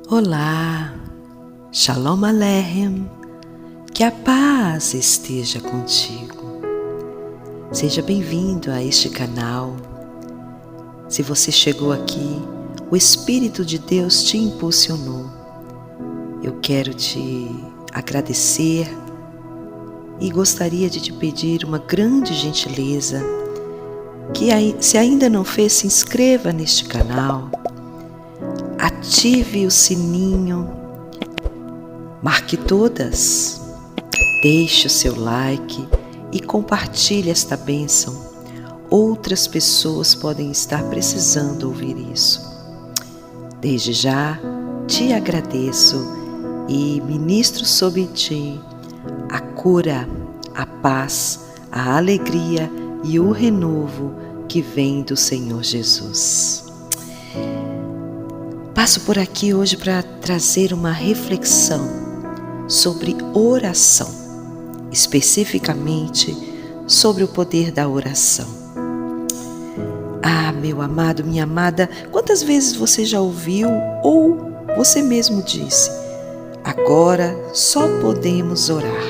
Olá, Shalom Aleichem, que a paz esteja contigo. Seja bem-vindo a este canal. Se você chegou aqui, o Espírito de Deus te impulsionou. Eu quero te agradecer e gostaria de te pedir uma grande gentileza, que se ainda não fez, se inscreva neste canal, ative o sininho, marque todas, deixe o seu like e compartilhe esta bênção. Outras pessoas podem estar precisando ouvir isso. Desde já te agradeço e ministro sobre ti a cura, a paz, a alegria e o renovo que vem do Senhor Jesus. Passo por aqui hoje para trazer uma reflexão sobre oração, especificamente sobre o poder da oração. Ah, meu amado, minha amada, quantas vezes você já ouviu ou você mesmo disse: agora só podemos orar,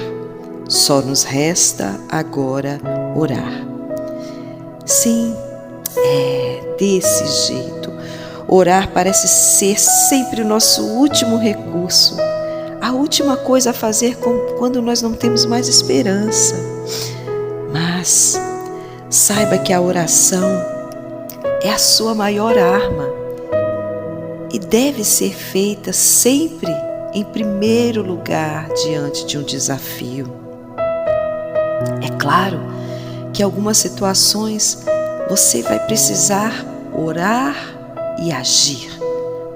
só nos resta agora orar. Sim, é desse jeito. Orar parece ser sempre o nosso último recurso, a última coisa a fazer quando nós não temos mais esperança. Mas saiba que a oração é a sua maior arma e deve ser feita sempre em primeiro lugar diante de um desafio. É claro que em algumas situações você vai precisar orar e agir,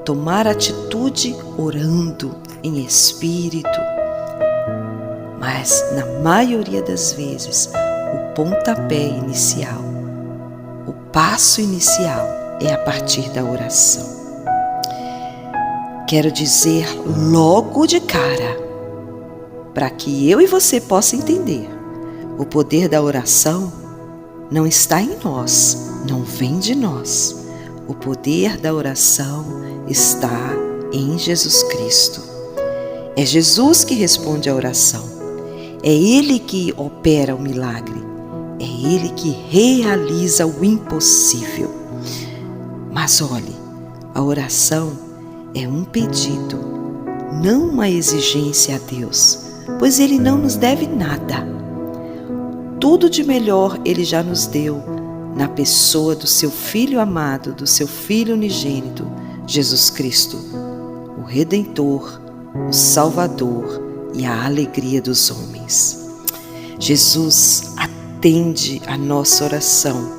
tomar atitude orando em espírito. Mas na maioria das vezes, o pontapé inicial, o passo inicial é a partir da oração. Quero dizer logo de cara, para que eu e você possa entender, o poder da oração não está em nós, não vem de nós. O poder da oração está em Jesus Cristo. É Jesus que responde à oração. É Ele que opera o milagre. É Ele que realiza o impossível. Mas olhe, a oração é um pedido, não uma exigência a Deus, pois Ele não nos deve nada. Tudo de melhor Ele já nos deu na pessoa do seu Filho amado, do seu Filho unigênito, Jesus Cristo, o Redentor, o Salvador e a alegria dos homens. Jesus atende a nossa oração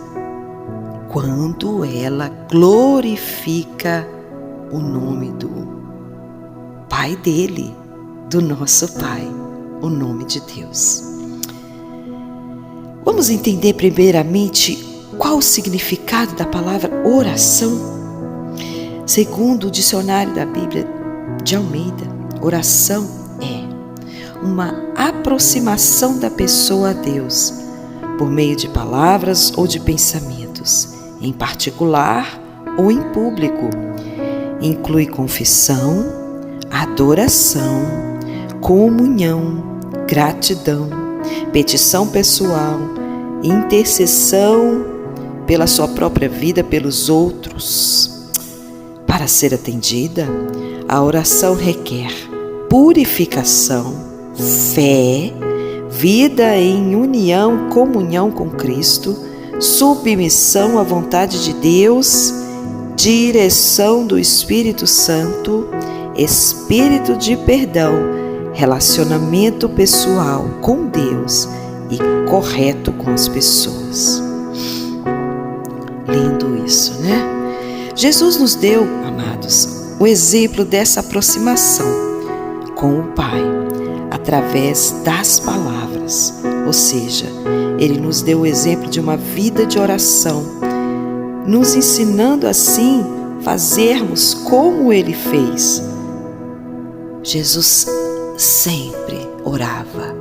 quando ela glorifica o nome do Pai dele, do nosso Pai, o nome de Deus. Vamos entender primeiramente qual o significado da palavra oração? Segundo o dicionário da Bíblia de Almeida, oração é uma aproximação da pessoa a Deus por meio de palavras ou de pensamentos, em particular ou em público. Inclui confissão, adoração, comunhão, gratidão, petição pessoal, intercessão pela sua própria vida, pelos outros. Para ser atendida, a oração requer purificação, fé, vida em união, comunhão com Cristo, submissão à vontade de Deus, direção do Espírito Santo, espírito de perdão, relacionamento pessoal com Deus e correto com as pessoas. Lindo isso, né? Jesus nos deu, amados, o exemplo dessa aproximação com o Pai através das palavras, ou seja, Ele nos deu o exemplo de uma vida de oração, nos ensinando assim fazermos como Ele fez. Jesus sempre orava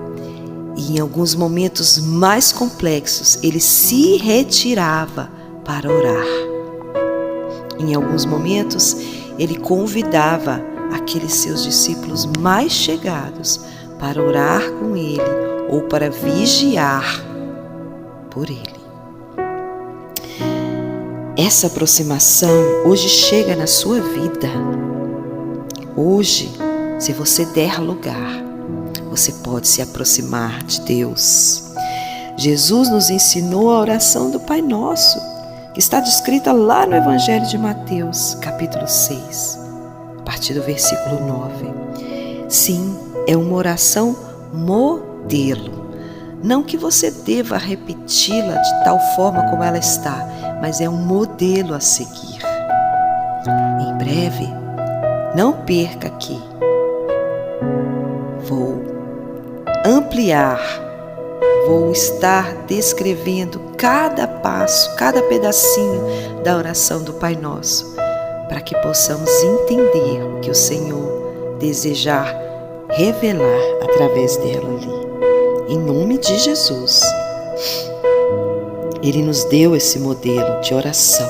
e em alguns momentos mais complexos Ele se retirava para orar. Em alguns momentos, Ele convidava aqueles seus discípulos mais chegados para orar com Ele ou para vigiar por Ele. Essa aproximação hoje chega na sua vida. Hoje, se você der lugar, você pode se aproximar de Deus. Jesus nos ensinou a oração do Pai Nosso, que está descrita lá no Evangelho de Mateus, capítulo 6, a partir do versículo 9. Sim, é uma oração modelo. Não que você deva repeti-la de tal forma como ela está, mas é um modelo a seguir. Em breve, não perca aqui. Vou ampliar, vou estar descrevendo cada passo, cada pedacinho da oração do Pai Nosso, para que possamos entender o que o Senhor desejar revelar através dela ali. Em nome de Jesus. Ele nos deu esse modelo de oração.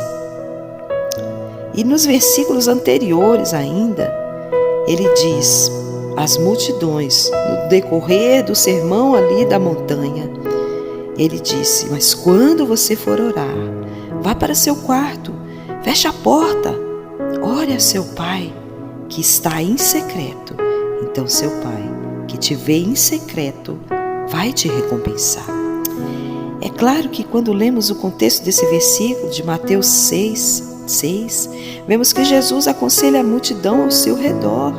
E nos versículos anteriores ainda, ele diz: as multidões, no decorrer do sermão ali da montanha, ele disse: mas quando você for orar, vá para seu quarto, feche a porta, ore a seu pai que está em secreto. Então seu pai que te vê em secreto vai te recompensar. É claro que quando lemos o contexto desse versículo de Mateus 6, vemos que Jesus aconselha a multidão ao seu redor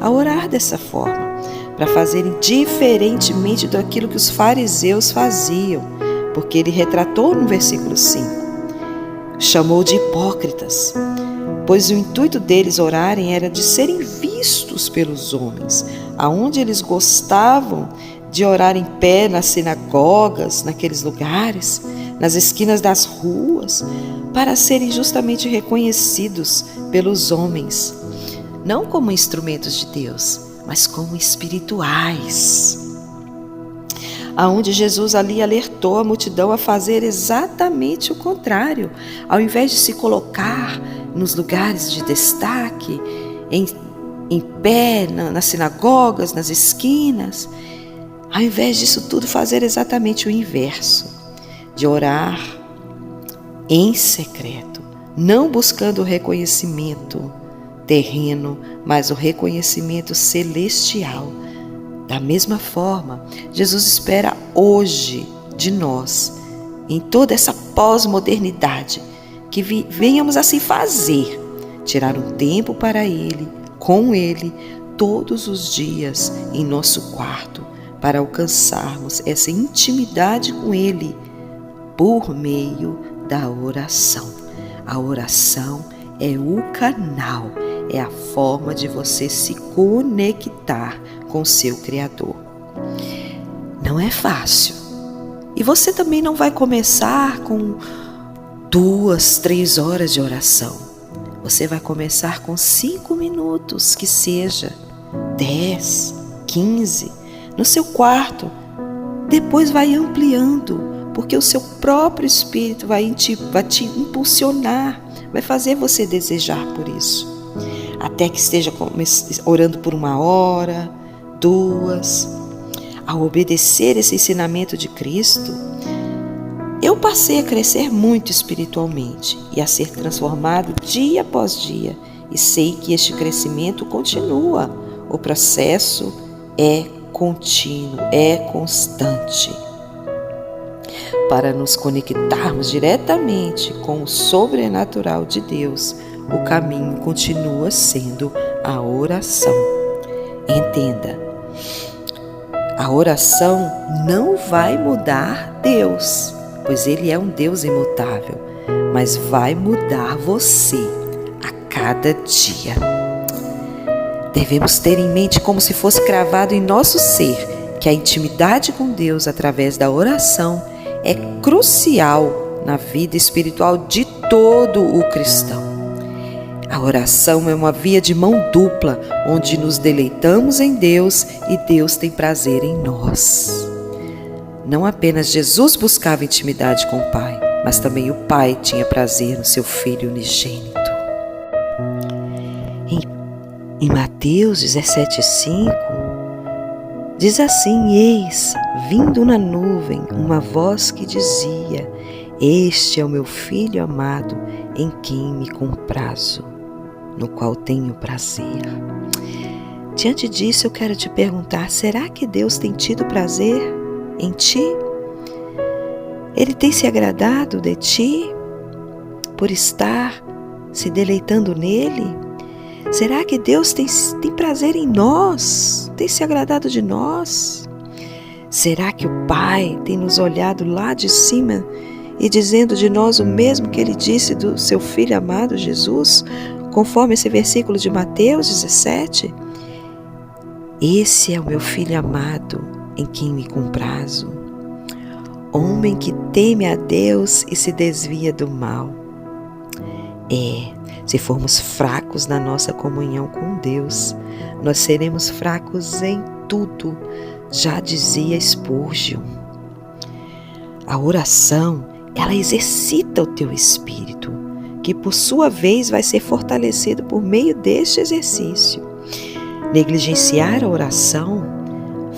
a orar dessa forma, para fazerem diferentemente daquilo que os fariseus faziam, porque ele retratou no versículo 5. Chamou de hipócritas, pois o intuito deles orarem era de serem vistos pelos homens, aonde eles gostavam de orar em pé nas sinagogas, naqueles lugares, nas esquinas das ruas, para serem justamente reconhecidos pelos homens, não como instrumentos de Deus, mas como espirituais. Aonde Jesus ali alertou a multidão a fazer exatamente o contrário, ao invés de se colocar nos lugares de destaque, em pé, nas sinagogas, nas esquinas, ao invés disso tudo, fazer exatamente o inverso, de orar em secreto, não buscando o reconhecimento terreno, mas o reconhecimento celestial. Da mesma forma, Jesus espera hoje de nós, em toda essa pós-modernidade, que venhamos assim fazer, tirar um tempo para Ele, com Ele, todos os dias em nosso quarto, para alcançarmos essa intimidade com Ele por meio da oração. A oração é o canal, é a forma de você se conectar com o seu Criador. Não é fácil. E você também não vai começar com 2, 3 horas de oração. Você vai começar com 5 minutos, que seja 10, 15, no seu quarto. Depois vai ampliando, porque o seu próprio Espírito vai te impulsionar, vai fazer você desejar por isso. Até que esteja orando por 1 hora, 2. Ao obedecer esse ensinamento de Cristo, eu passei a crescer muito espiritualmente e a ser transformado dia após dia. E sei que este crescimento continua. O processo é contínuo, é constante. Para nos conectarmos diretamente com o sobrenatural de Deus, o caminho continua sendo a oração. Entenda, a oração não vai mudar Deus, pois Ele é um Deus imutável, mas vai mudar você a cada dia. Devemos ter em mente, como se fosse cravado em nosso ser, que a intimidade com Deus através da oração é crucial na vida espiritual de todo o cristão. A oração é uma via de mão dupla, onde nos deleitamos em Deus e Deus tem prazer em nós. Não apenas Jesus buscava intimidade com o Pai, mas também o Pai tinha prazer no seu Filho unigênito. Em Mateus 17,5, diz assim: Eis, vindo na nuvem, uma voz que dizia: Este é o meu Filho amado, em quem me comprazo, no qual tenho prazer. Diante disso, eu quero te perguntar: será que Deus tem tido prazer em ti? Ele tem se agradado de ti por estar se deleitando nele? Será que Deus tem prazer em nós? Tem se agradado de nós? Será que o Pai tem nos olhado lá de cima e dizendo de nós o mesmo que Ele disse do seu Filho amado Jesus, conforme esse versículo de Mateus 17? Esse é o meu Filho amado, em quem me comprazo. Homem que teme a Deus e se desvia do mal. Se formos fracos na nossa comunhão com Deus, nós seremos fracos em tudo, já dizia Spurgeon. A oração, ela exercita o teu espírito, que por sua vez vai ser fortalecido por meio deste exercício. Negligenciar a oração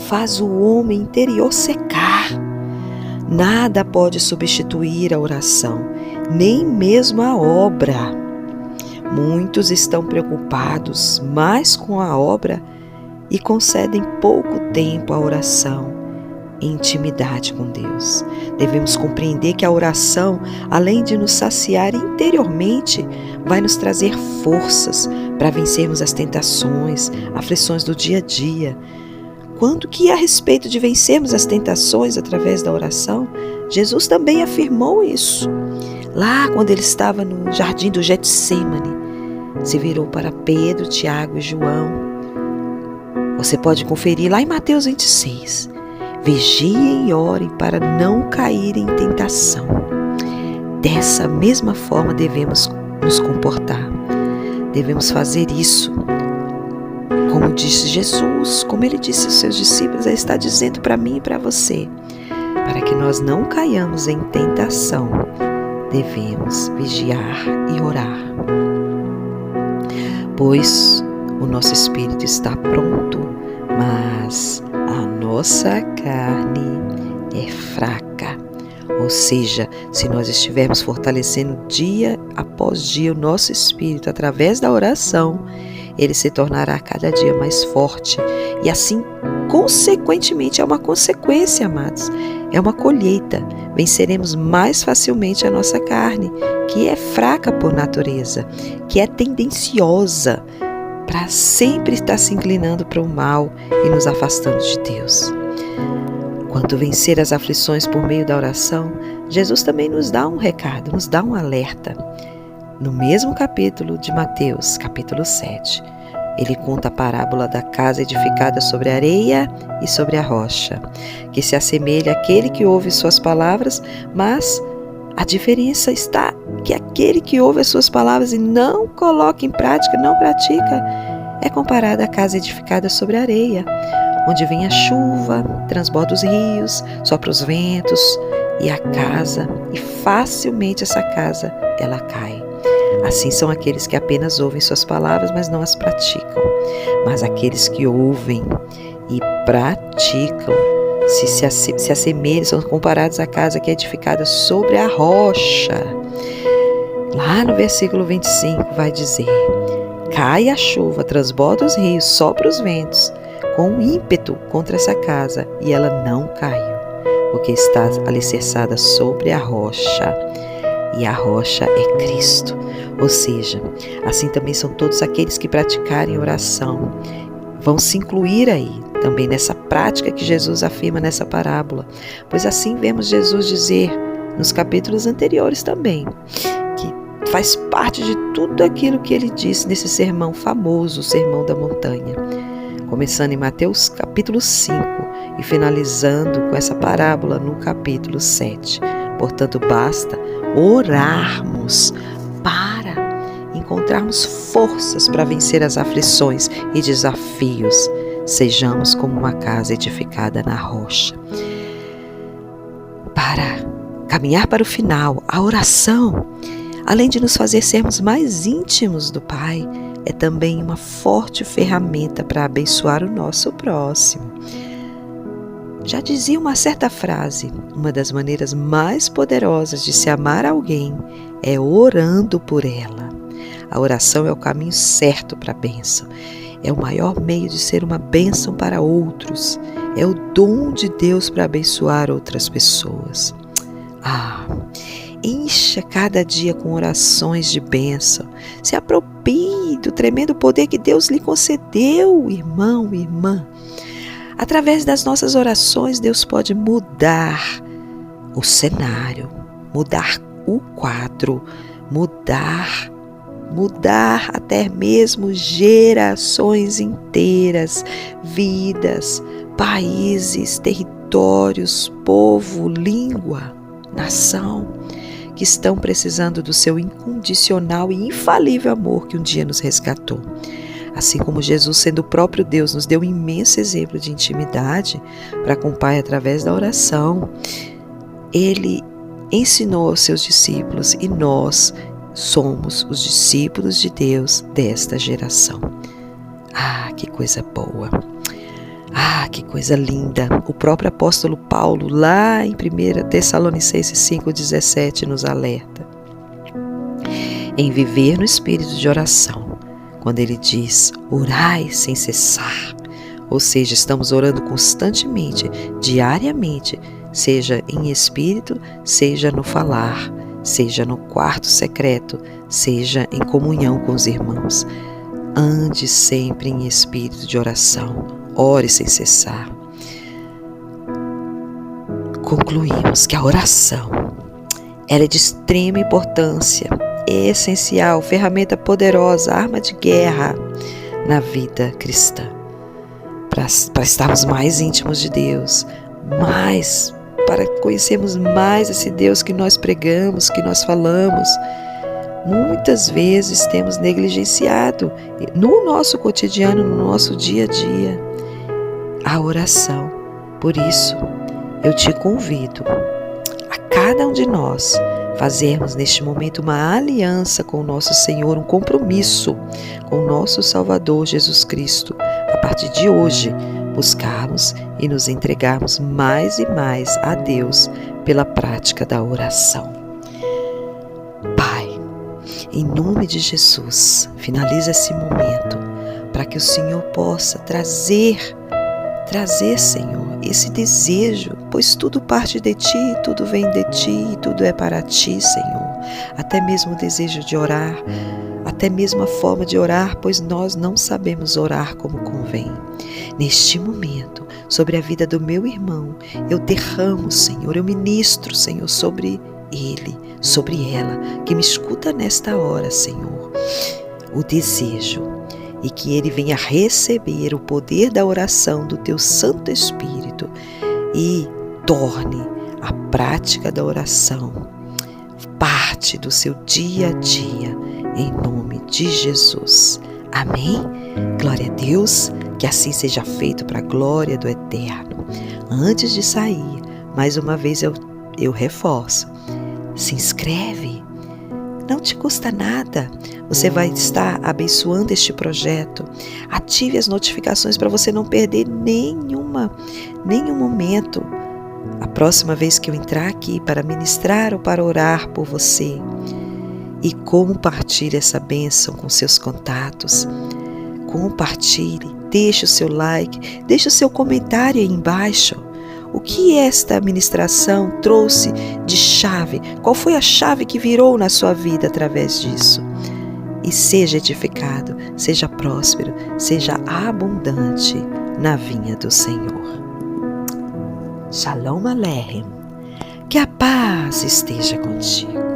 faz o homem interior secar. Nada pode substituir a oração, nem mesmo a obra. Muitos estão preocupados mais com a obra e concedem pouco tempo à oração e intimidade com Deus. Devemos compreender que a oração, além de nos saciar interiormente, vai nos trazer forças para vencermos as tentações, aflições do dia a dia. Quando que a respeito de vencermos as tentações através da oração, Jesus também afirmou isso. Lá quando ele estava no jardim do Getsêmani, se virou para Pedro, Tiago e João. Você pode conferir lá em Mateus 26. Vigiem e orem para não caírem em tentação. Dessa mesma forma devemos nos comportar. Devemos fazer isso. Como disse Jesus, como ele disse aos seus discípulos, ele está dizendo para mim e para você, para que nós não caiamos em tentação, devemos vigiar e orar. Pois o nosso espírito está pronto, mas a nossa carne é fraca. Ou seja, se nós estivermos fortalecendo dia após dia o nosso espírito através da oração, ele se tornará cada dia mais forte. E assim, consequentemente, é uma consequência, amados. É uma colheita. Venceremos mais facilmente a nossa carne, que é fraca por natureza, que é tendenciosa para sempre estar se inclinando para o mal e nos afastando de Deus. Quanto vencer as aflições por meio da oração, Jesus também nos dá um recado, nos dá um alerta. No mesmo capítulo de Mateus, capítulo 7, ele conta a parábola da casa edificada sobre a areia e sobre a rocha, que se assemelha àquele que ouve suas palavras, mas a diferença está que aquele que ouve as suas palavras e não coloca em prática, não pratica, é comparado à casa edificada sobre a areia, onde vem a chuva, transborda os rios, sopra os ventos e a casa, e facilmente essa casa, ela cai. Assim são aqueles que apenas ouvem suas palavras, mas não as praticam. Mas aqueles que ouvem e praticam se assemelham, são comparados à casa que é edificada sobre a rocha. Lá no versículo 25 vai dizer: cai a chuva, transborda os rios, sopra os ventos, com ímpeto contra essa casa, e ela não caiu, porque está alicerçada sobre a rocha. E a rocha é Cristo. Ou seja, assim também são todos aqueles que praticarem oração. Vão se incluir aí também nessa prática que Jesus afirma nessa parábola. Pois assim vemos Jesus dizer nos capítulos anteriores também, que faz parte de tudo aquilo que ele disse nesse sermão famoso, o Sermão da Montanha. Começando em Mateus capítulo 5 e finalizando com essa parábola no capítulo 7. Portanto, basta orarmos para encontrarmos forças para vencer as aflições e desafios. Sejamos como uma casa edificada na rocha. Para caminhar para o final, a oração, além de nos fazer sermos mais íntimos do Pai, é também uma forte ferramenta para abençoar o nosso próximo. Já dizia uma certa frase: uma das maneiras mais poderosas de se amar alguém é orando por ela. A oração é o caminho certo para a bênção. É o maior meio de ser uma bênção para outros. É o dom de Deus para abençoar outras pessoas. Encha cada dia com orações de bênção. Se aproprie do tremendo poder que Deus lhe concedeu, irmão e irmã. Através das nossas orações, Deus pode mudar o cenário, mudar o quadro, mudar até mesmo gerações inteiras, vidas, países, territórios, povo, língua, nação, que estão precisando do seu incondicional e infalível amor que um dia nos resgatou. Assim como Jesus, sendo o próprio Deus, nos deu um imenso exemplo de intimidade para com o Pai através da oração, Ele ensinou aos seus discípulos e nós somos os discípulos de Deus desta geração. Que coisa boa! Que coisa linda! O próprio apóstolo Paulo, lá em 1 Tessalonicenses 5,17, nos alerta em viver no espírito de oração, quando ele diz: orai sem cessar. Ou seja, estamos orando constantemente, diariamente, seja em espírito, seja no falar, seja no quarto secreto, seja em comunhão com os irmãos. Ande sempre em espírito de oração, ore sem cessar. Concluímos que a oração, ela é de extrema importância, essencial, ferramenta poderosa, arma de guerra na vida cristã. Para estarmos mais íntimos de Deus, para conhecermos mais esse Deus que nós pregamos, que nós falamos, muitas vezes temos negligenciado no nosso cotidiano, no nosso dia a dia, a oração. Por isso, eu te convido a cada um de nós fazermos neste momento uma aliança com o nosso Senhor, um compromisso com o nosso Salvador Jesus Cristo. A partir de hoje, buscarmos e nos entregarmos mais e mais a Deus pela prática da oração. Pai, em nome de Jesus, finaliza esse momento para que o Senhor possa trazer, Senhor, esse desejo, pois tudo parte de Ti, tudo vem de Ti, tudo é para Ti, Senhor. Até mesmo o desejo de orar, até mesmo a forma de orar, pois nós não sabemos orar como convém. Neste momento, sobre a vida do meu irmão, eu derramo, Senhor, eu ministro, Senhor, sobre ele, sobre ela, que me escuta nesta hora, Senhor, o desejo, e que ele venha receber o poder da oração do Teu Santo Espírito e torne a prática da oração parte do seu dia a dia, em nome de Jesus. Amém? Glória a Deus, que assim seja feito para a glória do Eterno. Antes de sair, mais uma vez eu reforço, se inscreve, não te custa nada, você vai estar abençoando este projeto. Ative as notificações para você não perder nenhum momento. A próxima vez que eu entrar aqui para ministrar ou para orar por você, e compartilhe essa bênção com seus contatos. Compartilhe, deixe o seu like, deixe o seu comentário aí embaixo. O que esta ministração trouxe de chave? Qual foi a chave que virou na sua vida através disso? E seja edificado, seja próspero, seja abundante na vinha do Senhor. Shalom Aleichem. Que a paz esteja contigo.